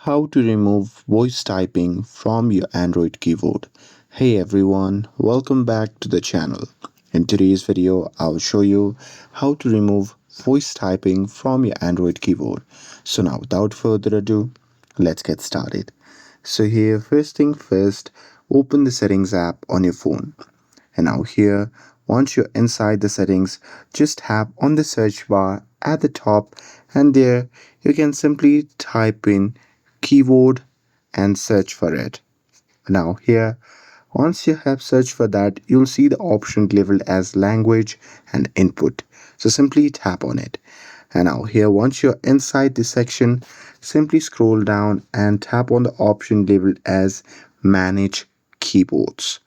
How to remove voice typing from your Android keyboard. Hey everyone, welcome back to the channel. In today's video, I'll show you how to remove voice typing from your Android keyboard. So now without further ado, let's get started. So here, first thing first, open the settings app on your phone. And now here, once you're inside the settings, just tap on the search bar at the top, and there you can simply type in keyboard and search for it. Now here, once you have searched for that, you'll see the option labeled as language and input. So simply tap on it. And now here, once you're inside this section, simply scroll down and tap on the option labeled as manage keyboards.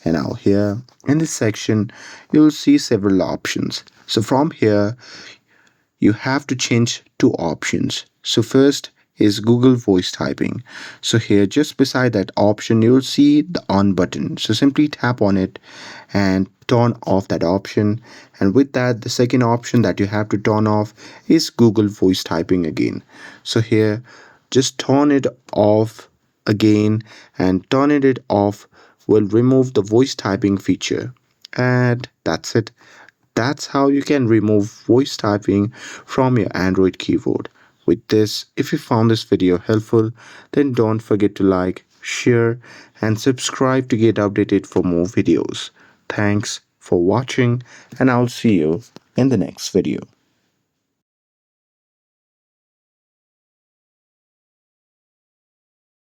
And now here in this section, you'll see several options. So from here, you have to change two options. So first is Google voice typing. So here just beside that option, you'll see the on button. So simply tap on it and turn off that option. And with that, the second option that you have to turn off is Google voice typing again. So here, just turn it off again, and turning it off will remove the voice typing feature. And that's it. That's how you can remove voice typing from your Android keyboard. With this, if you found this video helpful, then don't forget to like, share, and subscribe to get updated for more videos. Thanks for watching, and I'll see you in the next video.